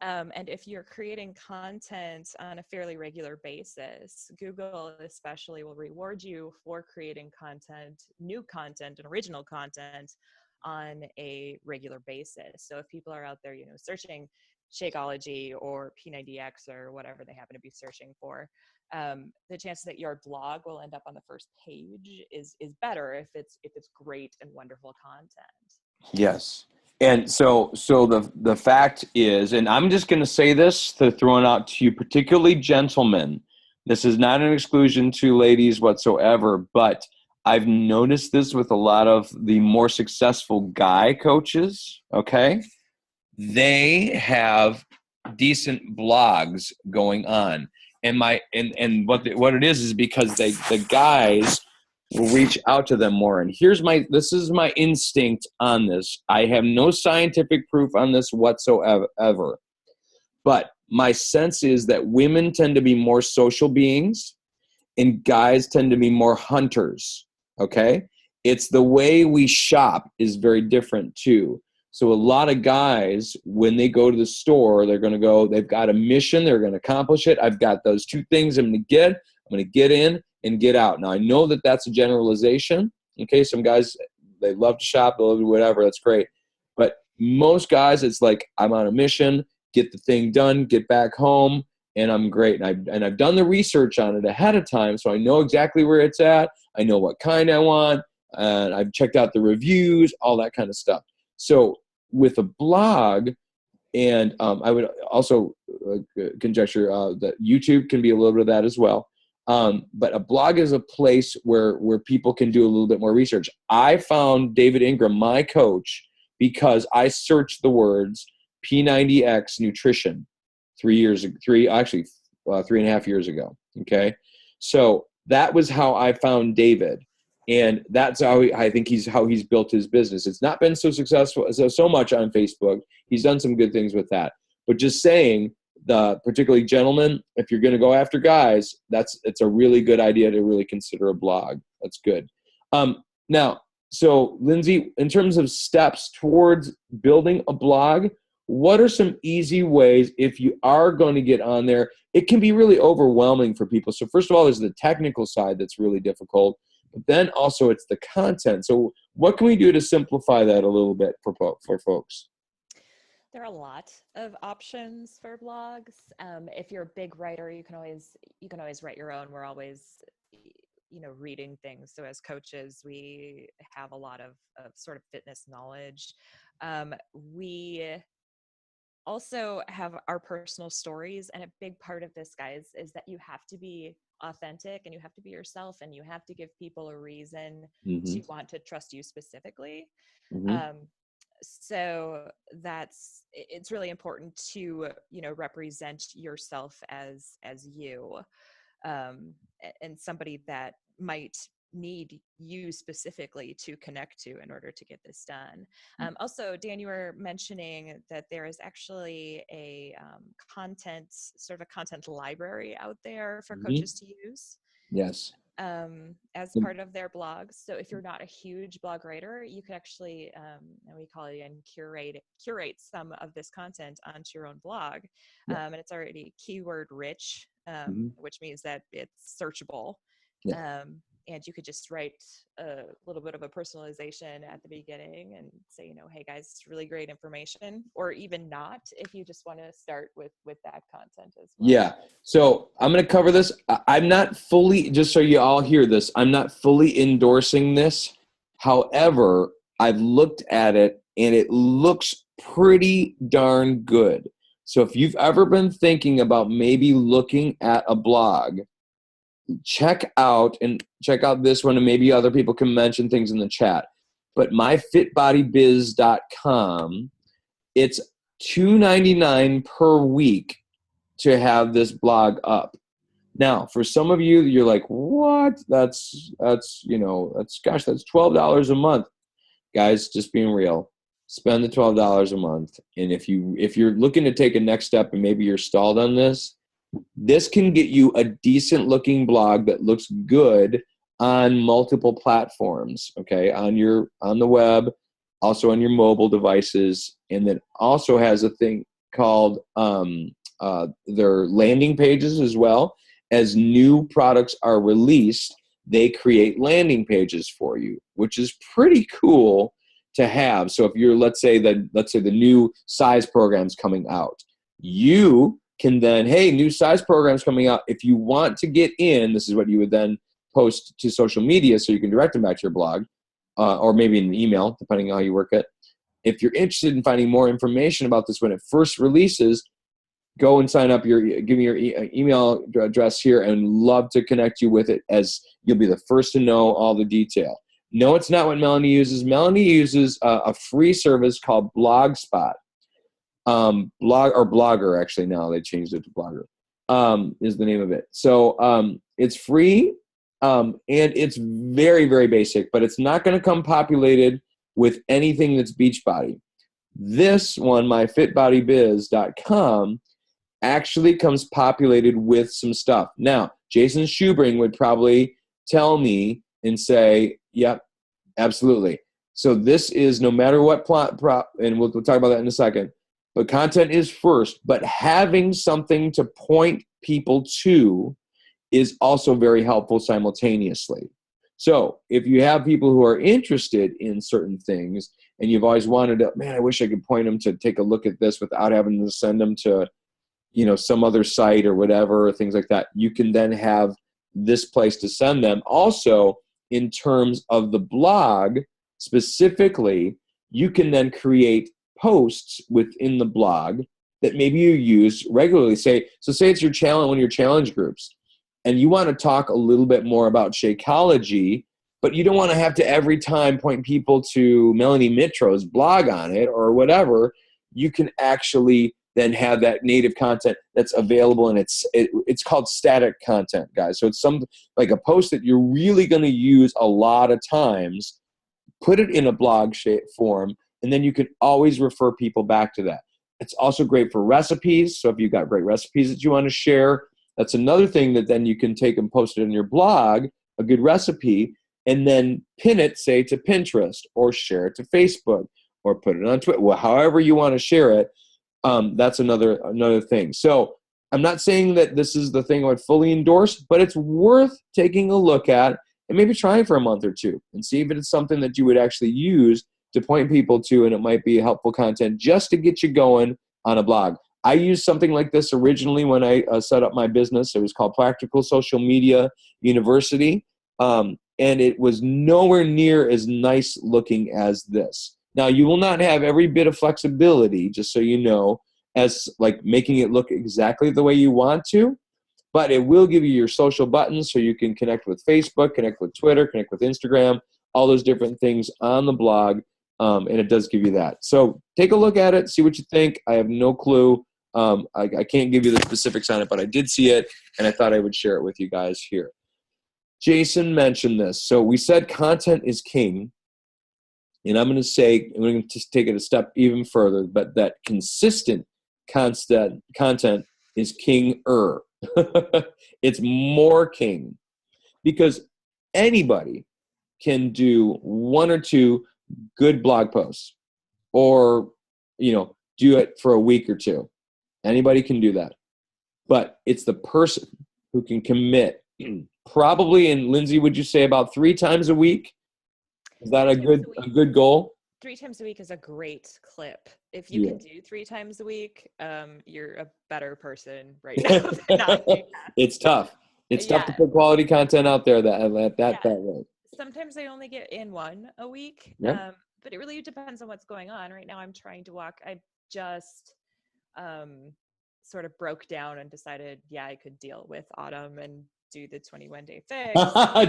C: And if you're creating content on a fairly regular basis, Google especially will reward you for creating content, new content and original content on a regular basis. So if people are out there, searching Shakeology or P90X or whatever they happen to be searching for, the chances that your blog will end up on the first page is better if it's great and wonderful content.
A: Yes. And so the fact is, and I'm just going to say this to throw it out to you, particularly gentlemen. This is not an exclusion to ladies whatsoever, but I've noticed this with a lot of the more successful guy coaches. Okay, they have decent blogs going on, and what it is because the guys will reach out to them more. And this is my instinct on this. I have no scientific proof on this whatsoever. But my sense is that women tend to be more social beings and guys tend to be more hunters. Okay? It's the way we shop is very different too. So a lot of guys, when they go to the store, they've got a mission, they're going to accomplish it. I've got those two things I'm going to get in and get out. Now, I know that that's a generalization. Okay, some guys, they love to shop, they love to do whatever, that's great. But most guys, it's like, I'm on a mission, get the thing done, get back home, and I'm great. And I've done the research on it ahead of time, so I know exactly where it's at. I know what kind I want, and I've checked out the reviews, all that kind of stuff. So with a blog, and I would also conjecture that YouTube can be a little bit of that as well. But a blog is a place where people can do a little bit more research. I found David Ingram, my coach, because I searched the words P90X nutrition 3.5 years ago. Okay. So that was how I found David. And that's how I think he's built his business. It's not been so successful, so much on Facebook. He's done some good things with that. But just saying, particularly gentlemen, if you're going to go after guys, it's a really good idea to really consider a blog. That's good. Now, so Lindsay, in terms of steps towards building a blog, what are some easy ways if you are going to get on there? It can be really overwhelming for people. So first of all, there's the technical side that's really difficult, but then also it's the content. So what can we do to simplify that a little bit for folks?
C: There are a lot of options for blogs. If you're a big writer, you can always write your own. We're always, reading things. So as coaches, we have a lot of sort of fitness knowledge. We also have our personal stories. And a big part of this, guys, is that you have to be authentic and you have to be yourself and you have to give people a reason to want to trust you specifically. So it's really important to, represent yourself as you, and somebody that might need you specifically to connect to in order to get this done. Also, Dan, you were mentioning that there is actually a sort of a content library out there for coaches to use
A: Yes.
C: as part of their blogs. So if you're not a huge blog writer, you could actually, and we call it, and curate some of this content onto your own blog. And it's already keyword rich, which means that it's searchable. And you could just write a little bit of a personalization at the beginning and say, hey guys, it's really great information, or even not, if you just want to start with that content as well.
A: Yeah. So I'm going to cover this. I'm not fully, just so you all hear this, I'm not fully endorsing this. However, I've looked at it and it looks pretty darn good. So if you've ever been thinking about maybe looking at a blog, check out this one, and maybe other people can mention things in the chat. But myfitbodybiz.com, it's $2.99 per week to have this blog up. Now, for some of you, you're like, what? That's $12 a month. Guys, just being real. Spend the $12 a month. And if you're looking to take a next step and maybe you're stalled on this can get you a decent looking blog that looks good on multiple platforms, okay? On the web, also on your mobile devices, and then also has a thing called their landing pages as well. As new products are released, they create landing pages for you, which is pretty cool to have. So if you're, let's say the new size program's coming out, you can then, hey, new size programs coming out. If you want to get in, this is what you would then post to social media so you can direct them back to your blog, or maybe an email, depending on how you work it. If you're interested in finding more information about this when it first releases, go and sign up. Give me your email address here, and love to connect you with it, as you'll be the first to know all the detail. No, it's not what Melanie uses. Melanie uses a free service called Blogspot. Blogger, actually, now they changed it to Blogger, is the name of it. So it's free, and it's very, very basic, but it's not going to come populated with anything that's Beachbody. This one, myfitbodybiz.com, actually comes populated with some stuff. Now, Jason Schubring would probably tell me and say, yep, absolutely. So this is, no matter what and we'll talk about that in a second, but content is first, but having something to point people to is also very helpful simultaneously. So if you have people who are interested in certain things and you've always wanted to, man, I wish I could point them to take a look at this without having to send them to, some other site or whatever, or things like that, you can then have this place to send them. Also, in terms of the blog specifically, you can then create posts within the blog that maybe you use regularly. Say it's your challenge, one of your challenge groups, and you want to talk a little bit more about Shakeology, but you don't want to have to every time point people to Melanie Mitro's blog on it or whatever. You can actually then have that native content that's available, and it's called static content, guys. So it's like a post that you're really going to use a lot of times. Put it in a blog shape form, and then you can always refer people back to that. It's also great for recipes. So if you've got great recipes that you want to share, that's another thing that then you can take and post it in your blog, a good recipe, and then pin it, say, to Pinterest, or share it to Facebook, or put it on Twitter. Well, however you want to share it, that's another thing. So I'm not saying that this is the thing I would fully endorse, but it's worth taking a look at and maybe trying for a month or two and see if it's something that you would actually use to point people to, and it might be helpful content just to get you going on a blog. I used something like this originally when I set up my business. It was called Practical Social Media University, and it was nowhere near as nice looking as this. Now, you will not have every bit of flexibility, just so you know, as like making it look exactly the way you want to, but it will give you your social buttons so you can connect with Facebook, connect with Twitter, connect with Instagram, all those different things on the blog. and it does give you that. So take a look at it, see what you think. I have no clue. I can't give you the specifics on it, but I did see it, and I thought I would share it with you guys here. Jason mentioned this. So we said content is king, and I'm going to just take it a step even further, but that consistent content is king-er. It's more king, because anybody can do one or two good blog posts, or do it for a week or two. Anybody can do that, but it's the person who can commit probably. And Lindsay, would you say about 3 times a week? Is that a good goal?
C: 3 times a week is a great clip. If you can do 3 times a week, you're a better person right now than I am.
A: It's tough. It's tough to put quality content out there that way.
C: Sometimes I only get in 1 a week, but it really depends on what's going on. Right now I'm trying to walk. I just sort of broke down and decided, I could deal with Autumn and do the 21-day fix.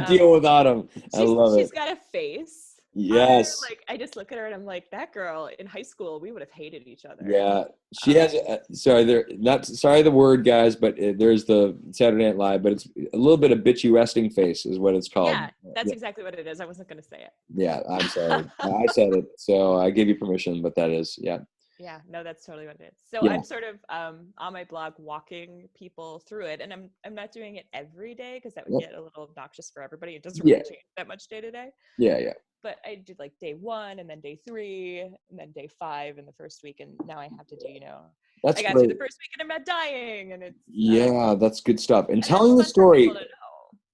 A: Deal with Autumn. I love it.
C: She's got a face.
A: Yes.
C: Like, I just look at her and I'm like, that girl in high school, we would have hated each other.
A: Yeah. She has, sorry the word, guys, but there's the Saturday Night Live, but it's a little bit of bitchy resting face is what it's called.
C: Yeah, that's exactly what it is. I wasn't going to say it.
A: Yeah, I'm sorry. I said it, so I gave you permission, but that is,
C: Yeah, no, that's totally what it is. So I'm sort of on my blog walking people through it, and I'm not doing it every day because that would get a little obnoxious for everybody. It doesn't really change that much day to day.
A: Yeah.
C: But I did like day 1 and then day 3 and then day 5 in the first week, and now I have to do,
A: that's
C: I got
A: great.
C: through the first week and I'm not dying, and it's
A: that's good stuff. And telling the story,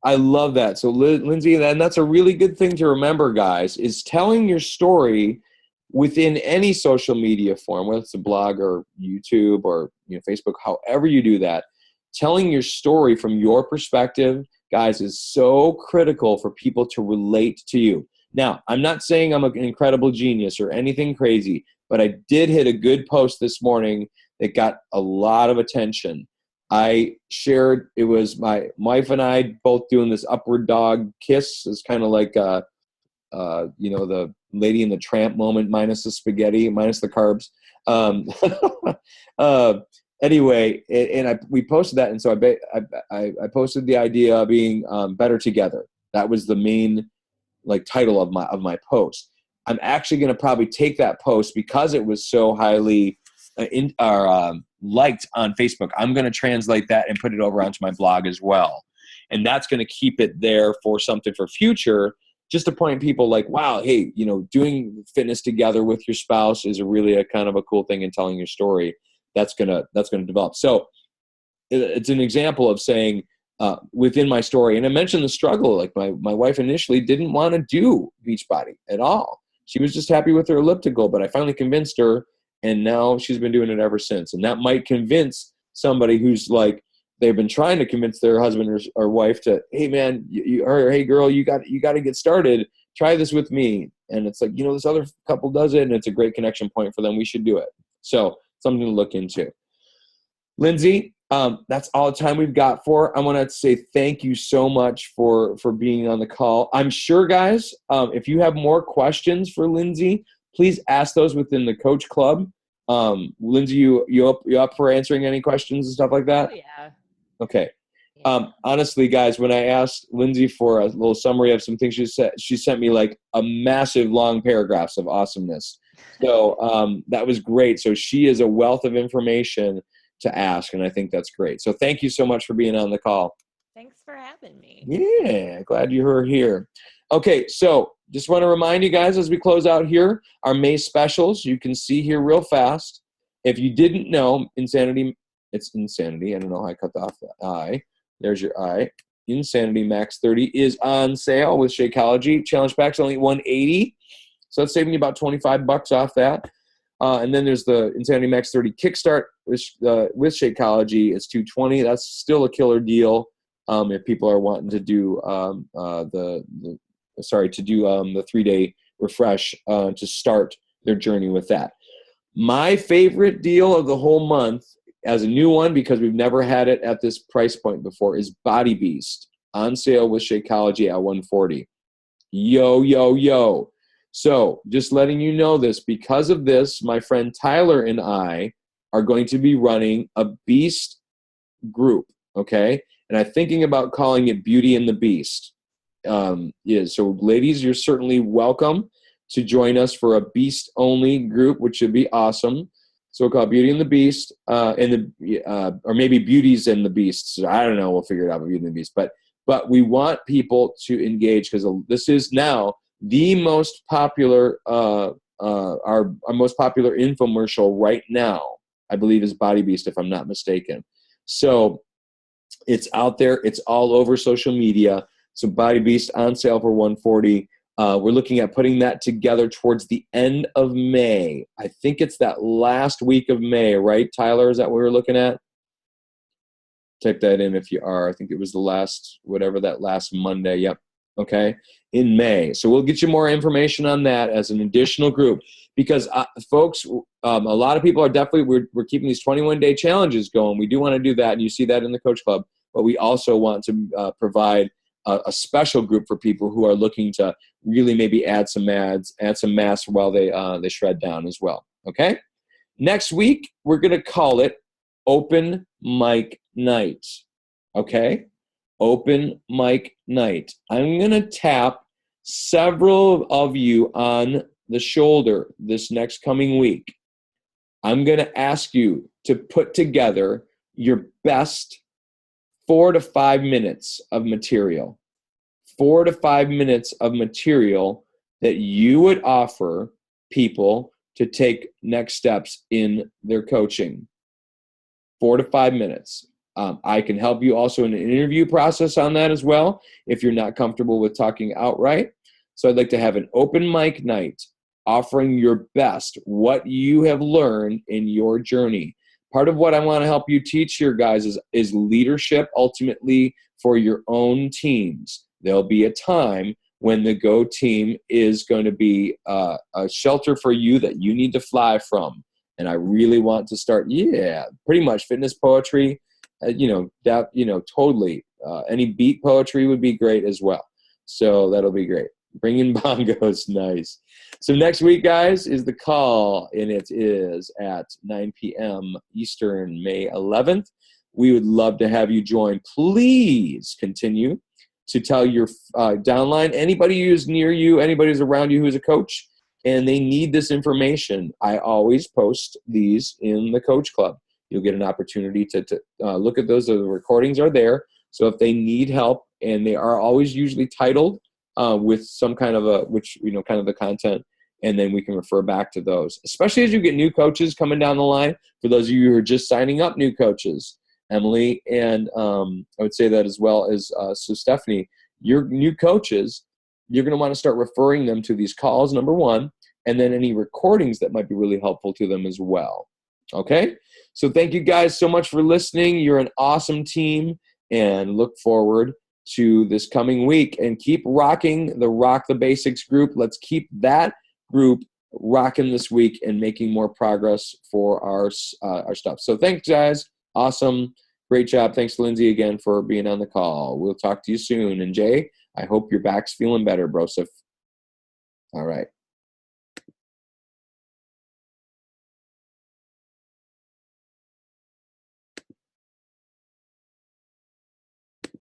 A: I love that. So Lindsay, and that's a really good thing to remember, guys, is telling your story within any social media form, whether it's a blog or YouTube or Facebook, however you do that. Telling your story from your perspective, guys, is so critical for people to relate to you. Now, I'm not saying I'm an incredible genius or anything crazy, but I did hit a good post this morning that got a lot of attention. I shared, it was my wife and I both doing this upward dog kiss. It's kind of like, the Lady and the Tramp moment, minus the spaghetti, minus the carbs. Anyway, and we posted that, and so I posted the idea of being better together. That was the main title of my post. I'm actually going to probably take that post because it was so highly liked on Facebook. I'm going to translate that and put it over onto my blog as well, and that's going to keep it there for something for future. Just to point people wow, hey, doing fitness together with your spouse is a kind of a cool thing, and telling your story that's gonna develop. So it's an example of saying within my story, and I mentioned the struggle. My wife initially didn't want to do Beachbody at all. She was just happy with her elliptical, but I finally convinced her, and now she's been doing it ever since. And that might convince somebody who's they've been trying to convince their husband or wife to, hey man, or hey girl, you got to get started. Try this with me. And it's this other couple does it, and it's a great connection point for them. We should do it. So something to look into. Lindsay, that's all the time we've got for. I want to say thank you so much for being on the call. I'm sure, guys, if you have more questions for Lindsay, please ask those within the Coach Club. Lindsay, you up for answering any questions and stuff like that?
C: Oh, yeah.
A: Okay. Honestly, guys, when I asked Lindsay for a little summary of some things she sent me a massive long paragraphs of awesomeness. So that was great. So she is a wealth of information to ask, and I think that's great. So thank you so much for being on the call.
C: Thanks for having me.
A: Yeah, glad you were here. Okay, so just want to remind you guys as we close out here, our May specials, you can see here real fast. If you didn't know, it's Insanity. I don't know how I cut off the I. There's your I. Insanity Max 30 is on sale with Shakeology. Challenge Pack's only $180, so that's saving you about $25 off that. And then there's the Insanity Max 30 Kickstart with Shakeology. It's $220. That's still a killer deal if people are wanting to do the 3-day refresh to start their journey with that. My favorite deal of the whole month, as a new one because we've never had it at this price point before, is Body Beast on sale with Shakeology at $140. Yo. So just letting you know this, because of this, my friend Tyler and I are going to be running a Beast group, okay? And I'm thinking about calling it Beauty and the Beast. So ladies, you're certainly welcome to join us for a Beast only group, which should be awesome. So we'll call it Beauty and the Beast, or maybe Beauties and the Beasts. I don't know. We'll figure it out. Beauty and the Beast. But we want people to engage, because this is now the most popular, our most popular infomercial right now, I believe, is Body Beast, if I'm not mistaken. So it's out there. It's all over social media. So Body Beast on sale for $140. We're looking at putting that together towards the end of May. I think it's that last week of May, right, Tyler? Is that what we're looking at? Check that in if you are. I think it was the last, whatever, that last Monday. Yep. Okay. In May. So we'll get you more information on that as an additional group, because folks, a lot of people are definitely, we're keeping these 21-day challenges going. We do want to do that. And you see that in the Coach Club, but we also want to provide a special group for people who are looking to really maybe add some mass while they shred down as well. Okay. Next week, we're going to call it Open Mic Night. Okay. Open Mic Night. I'm going to tap several of you on the shoulder this next coming week. I'm going to ask you to put together your best 4 to 5 minutes of material. 4 to 5 minutes of material that you would offer people to take next steps in their coaching. 4 to 5 minutes. I can help you also in an interview process on that as well, if you're not comfortable with talking outright. So I'd like to have an open mic night offering your best, what you have learned in your journey. Part of what I want to help you teach here, guys, is leadership ultimately for your own teams. There'll be a time when the Go team is going to be a shelter for you that you need to fly from. And I really want to start, pretty much fitness poetry, totally. Any beat poetry would be great as well. So that'll be great. Bring in bongos, nice. So next week, guys, is the call, and it is at 9 p.m. Eastern, May 11th. We would love to have you join. Please continue to tell your downline, anybody who's near you, anybody who's around you who's a coach, and they need this information. I always post these in the Coach Club. You'll get an opportunity to look at those. The recordings are there. So if they need help, and they are always usually titled with some kind of kind of the content, and then we can refer back to those, especially as you get new coaches coming down the line. For those of you who are just signing up new coaches, Emily, and I would say that as well as so Stephanie, your new coaches, you're going to want to start referring them to these calls, number one, and then any recordings that might be really helpful to them as well. Okay? So thank you guys so much for listening. You're an awesome team, and look forward to this coming week. And keep rocking the Rock the Basics group. Let's keep that group rocking this week and making more progress for our stuff. So thanks, guys. Awesome. Great job. Thanks, Lindsay, again for being on the call. We'll talk to you soon. And Jay, I hope your back's feeling better, brosif. All right.